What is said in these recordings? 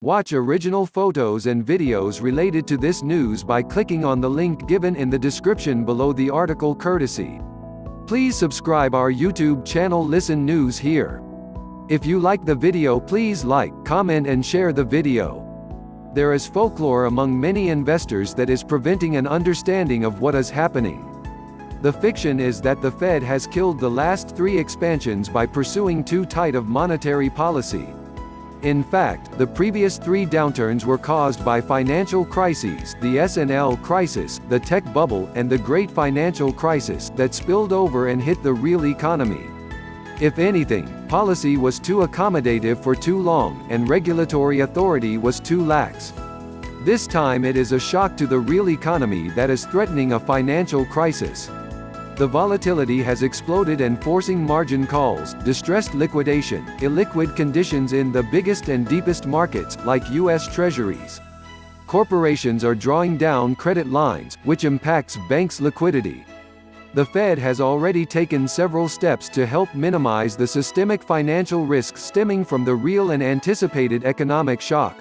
Watch original photos and videos related to this news by clicking on the link given in the description below the article courtesy. Please subscribe our YouTube channel Listen News Here. If you like the video, please like, comment and share the video. There is folklore among many investors that is preventing an understanding of what is happening. The fiction is that the Fed has killed the last 3 expansions by pursuing too tight of monetary policy. In fact, the previous 3 downturns were caused by financial crises, the S&L Crisis, the tech bubble, and the Great Financial Crisis, that spilled over and hit the real economy. If anything, policy was too accommodative for too long, and regulatory authority was too lax. This time it is a shock to the real economy that is threatening a financial crisis. The volatility has exploded and forcing margin calls, distressed liquidation, illiquid conditions in the biggest and deepest markets, like U.S. Treasuries. Corporations are drawing down credit lines, which impacts banks' liquidity. The Fed has already taken several steps to help minimize the systemic financial risks stemming from the real and anticipated economic shock.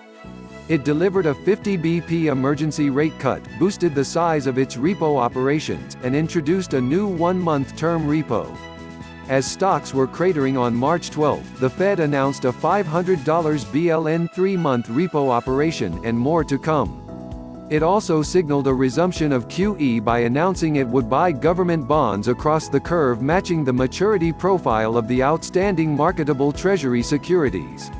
It delivered a 50 BP emergency rate cut, boosted the size of its repo operations, and introduced a new 1-month term repo. As stocks were cratering on March 12, the Fed announced a $500 BLN 3-month repo operation, and more to come. It also signaled a resumption of QE by announcing it would buy government bonds across the curve matching the maturity profile of the outstanding marketable Treasury securities.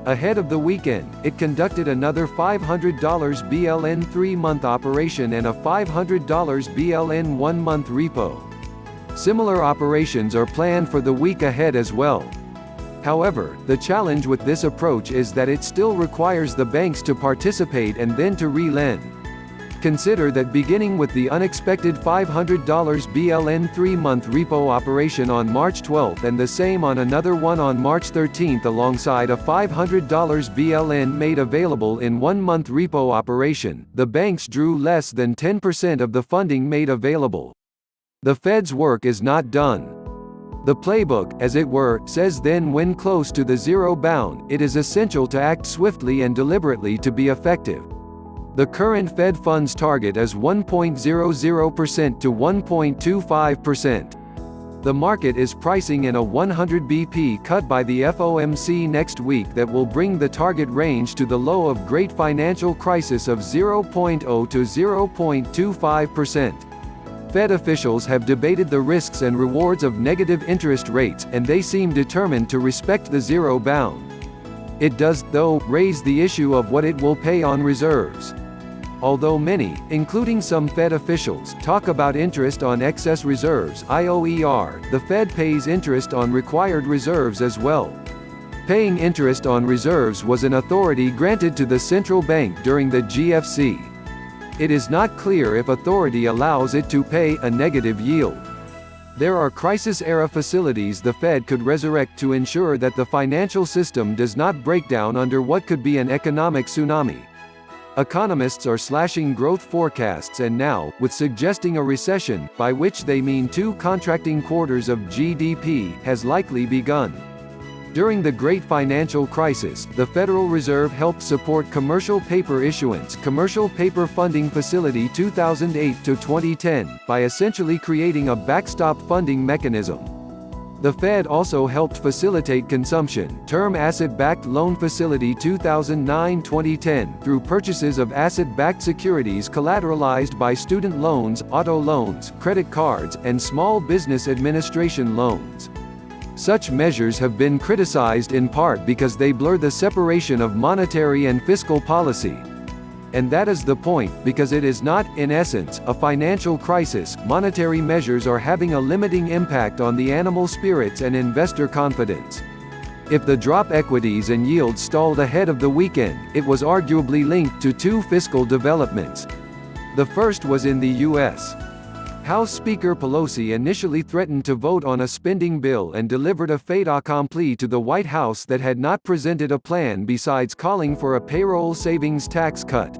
Ahead of the weekend, it conducted another $500 BLN 3-month operation and a $500 BLN 1-month repo. Similar operations are planned for the week ahead as well. However, the challenge with this approach is that it still requires the banks to participate and then to re-lend. Consider that beginning with the unexpected $500 BLN 3-month repo operation on March 12 and the same on another one on March 13 alongside a $500 BLN made available in 1-month repo operation, the banks drew less than 10% of the funding made available. The Fed's work is not done. The playbook, as it were, says then when close to the zero bound, it is essential to act swiftly and deliberately to be effective. The current Fed funds target is 1.00% to 1.25%. The market is pricing in a 100 BP cut by the FOMC next week that will bring the target range to the low of Great Financial Crisis of 0.0 to 0.25%. Fed officials have debated the risks and rewards of negative interest rates, and they seem determined to respect the zero bound. It does, though, raise the issue of what it will pay on reserves. Although many, including some Fed officials, talk about interest on excess reserves (IOER), the Fed pays interest on required reserves as well. Paying interest on reserves was an authority granted to the central bank during the GFC. It is not clear if authority allows it to pay a negative yield. There are crisis-era facilities the Fed could resurrect to ensure that the financial system does not break down under what could be an economic tsunami. Economists are slashing growth forecasts and now, with suggesting a recession, by which they mean 2 contracting quarters of GDP, has likely begun. During the Great Financial Crisis, the Federal Reserve helped support commercial paper issuance, Commercial Paper Funding Facility 2008 to 2010, by essentially creating a backstop funding mechanism. The Fed also helped facilitate consumption, Term Asset-Backed Loan Facility 2009-2010, through purchases of asset-backed securities collateralized by student loans, auto loans, credit cards, and small business administration loans. Such measures have been criticized in part because they blur the separation of monetary and fiscal policy. And that is the point, because it is not, in essence, a financial crisis. Monetary measures are having a limiting impact on the animal spirits and investor confidence. If the drop equities and yields stalled ahead of the weekend, it was arguably linked to 2 fiscal developments. The first was in the U.S. House Speaker Pelosi initially threatened to vote on a spending bill and delivered a fait accompli to the White House that had not presented a plan besides calling for a payroll savings tax cut.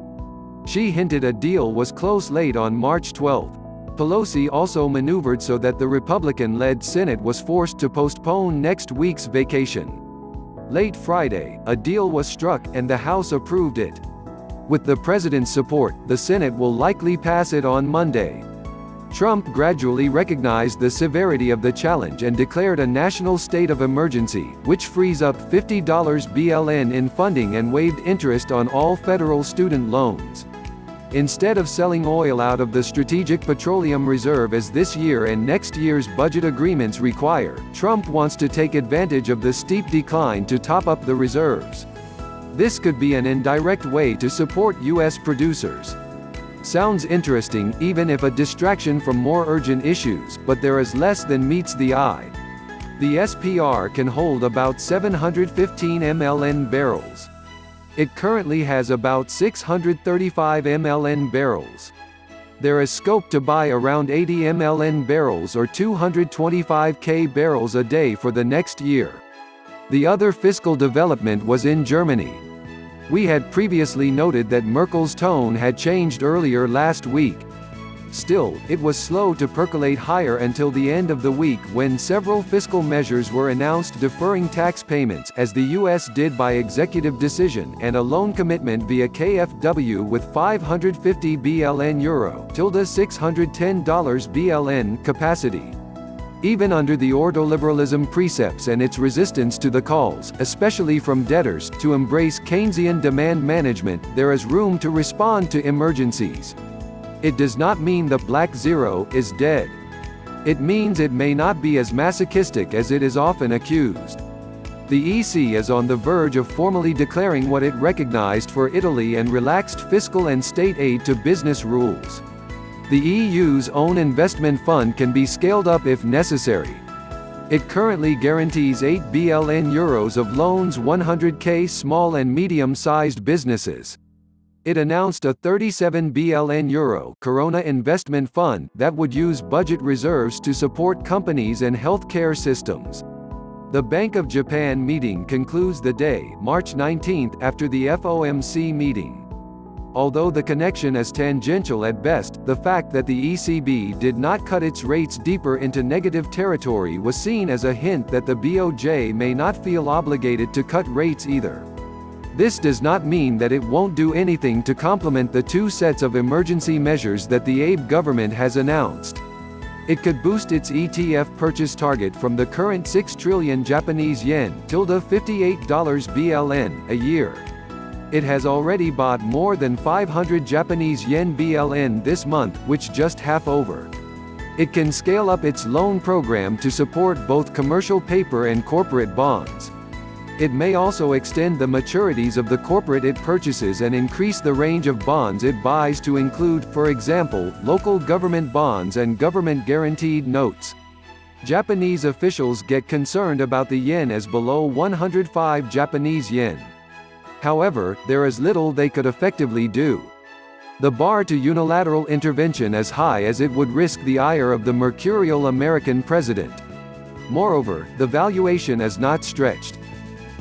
She hinted a deal was close late on March 12. Pelosi also maneuvered so that the Republican-led Senate was forced to postpone next week's vacation. Late Friday, a deal was struck, and the House approved it. With the president's support, the Senate will likely pass it on Monday. Trump gradually recognized the severity of the challenge and declared a national state of emergency, which frees up $50 BLN in funding and waived interest on all federal student loans. Instead of selling oil out of the Strategic Petroleum Reserve as this year and next year's budget agreements require, Trump wants to take advantage of the steep decline to top up the reserves. This could be an indirect way to support U.S. producers. Sounds interesting, even if a distraction from more urgent issues, but there is less than meets the eye. The SPR can hold about 715 MLN barrels. It currently has about 635 MLN barrels. There is scope to buy around 80 MLN barrels or 225k barrels a day for the next year. The other fiscal development was in Germany. We had previously noted that Merkel's tone had changed earlier last week. Still, it was slow to percolate higher until the end of the week when several fiscal measures were announced deferring tax payments, as the U.S. did by executive decision, and a loan commitment via KfW with 550 BLN euro, $610 BLN capacity. Even under the ordoliberalism precepts and its resistance to the calls, especially from debtors, to embrace Keynesian demand management, there is room to respond to emergencies. It does not mean the black zero is dead. It means it may not be as masochistic as it is often accused. The EC is on the verge of formally declaring what it recognized for Italy and relaxed fiscal and state aid to business rules. The EU's own investment fund can be scaled up if necessary. It currently guarantees 8 BLN euros of loans 100k small and medium-sized businesses. It announced a 37 BLN euro Corona investment fund that would use budget reserves to support companies and healthcare systems. The Bank of Japan meeting concludes the day, March 19, after the FOMC meeting. Although the connection is tangential at best, the fact that the ECB did not cut its rates deeper into negative territory was seen as a hint that the BOJ may not feel obligated to cut rates either. This does not mean that it won't do anything to complement the two sets of emergency measures that the Abe government has announced. It could boost its ETF purchase target from the current 6 trillion Japanese yen, $58 BLN, a year. It has already bought more than 500 Japanese yen BLN this month, which just half over. It can scale up its loan program to support both commercial paper and corporate bonds. It may also extend the maturities of the corporate it purchases and increase the range of bonds it buys to include, for example, local government bonds and government-guaranteed notes. Japanese officials get concerned about the yen as below 105 Japanese yen. However, there is little they could effectively do. The bar to unilateral intervention is high, as it would risk the ire of the mercurial American president. Moreover, the valuation is not stretched.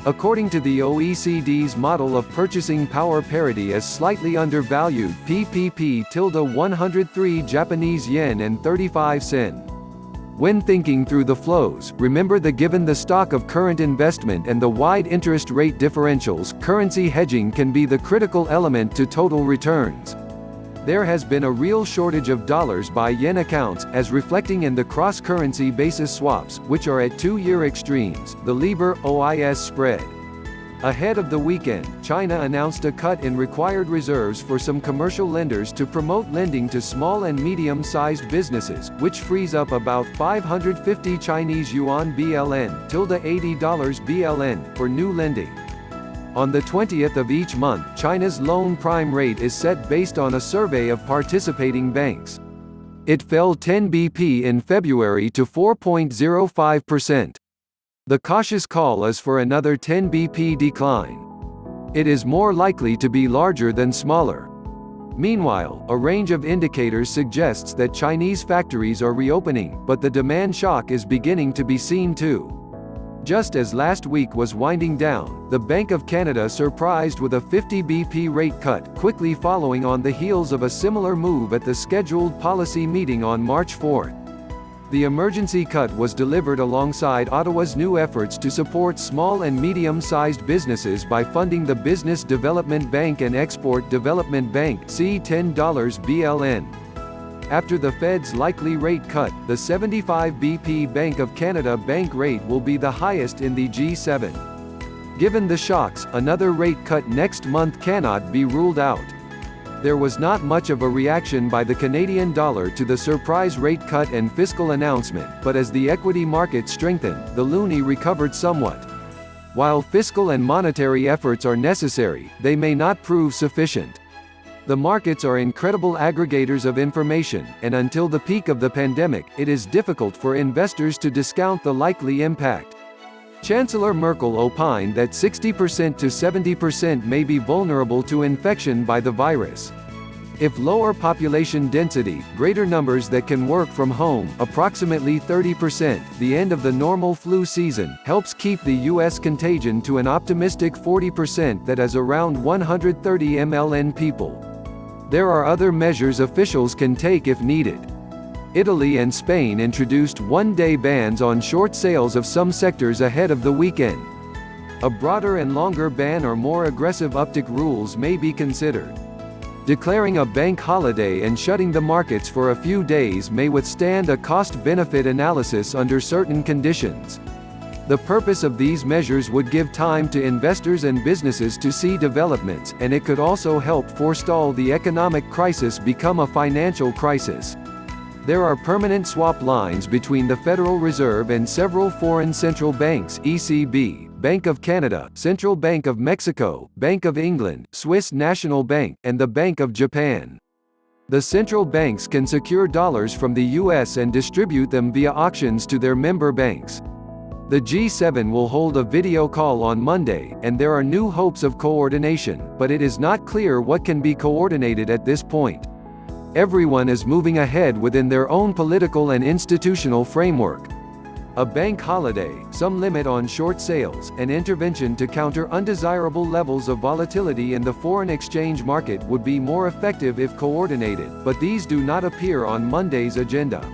According to the OECD's model of purchasing power parity as slightly undervalued PPP tilde 103 Japanese yen and 35 sen. When thinking through the flows, remember that given the stock of current investment and the wide interest rate differentials, currency hedging can be the critical element to total returns. There has been a real shortage of dollars by yen accounts, as reflecting in the cross-currency basis swaps, which are at 2-year extremes, the LIBOR-OIS spread. Ahead of the weekend, China announced a cut in required reserves for some commercial lenders to promote lending to small and medium-sized businesses, which frees up about 550 Chinese yuan BLN, $80 BLN, for new lending. On the 20th of each month, China's loan prime rate is set based on a survey of participating banks. It fell 10 BP in February to 4.05%. The cautious call is for another 10 BP decline. It is more likely to be larger than smaller. Meanwhile, a range of indicators suggests that Chinese factories are reopening, but the demand shock is beginning to be seen too. Just as last week was winding down, the Bank of Canada surprised with a 50 BP rate cut, quickly following on the heels of a similar move at the scheduled policy meeting on March 4. The emergency cut was delivered alongside Ottawa's new efforts to support small and medium-sized businesses by funding the Business Development Bank and Export Development Bank (C$10 BLN). After the Fed's likely rate cut, the 75 BP Bank of Canada bank rate will be the highest in the G7. Given the shocks, another rate cut next month cannot be ruled out. There was not much of a reaction by the Canadian dollar to the surprise rate cut and fiscal announcement, but as the equity market strengthened, the loonie recovered somewhat. While fiscal and monetary efforts are necessary, they may not prove sufficient. The markets are incredible aggregators of information, and until the peak of the pandemic, it is difficult for investors to discount the likely impact. Chancellor Merkel opined that 60% to 70% may be vulnerable to infection by the virus. If lower population density, greater numbers that can work from home, approximately 30%, the end of the normal flu season, helps keep the U.S. contagion to an optimistic 40%, that is around 130 mln people. There are other measures officials can take if needed. Italy and Spain introduced one-day bans on short sales of some sectors ahead of the weekend. A broader and longer ban or more aggressive uptick rules may be considered. Declaring a bank holiday and shutting the markets for a few days may withstand a cost-benefit analysis under certain conditions. The purpose of these measures would give time to investors and businesses to see developments, and it could also help forestall the economic crisis become a financial crisis. There are permanent swap lines between the Federal Reserve and several foreign central banks (ECB), Bank of Canada, Central Bank of Mexico, Bank of England, Swiss National Bank, and the Bank of Japan. The central banks can secure dollars from the US and distribute them via auctions to their member banks. The G7 will hold a video call on Monday, and there are new hopes of coordination, but it is not clear what can be coordinated at this point. Everyone is moving ahead within their own political and institutional framework. A bank holiday, some limit on short sales, and intervention to counter undesirable levels of volatility in the foreign exchange market would be more effective if coordinated, but these do not appear on Monday's agenda.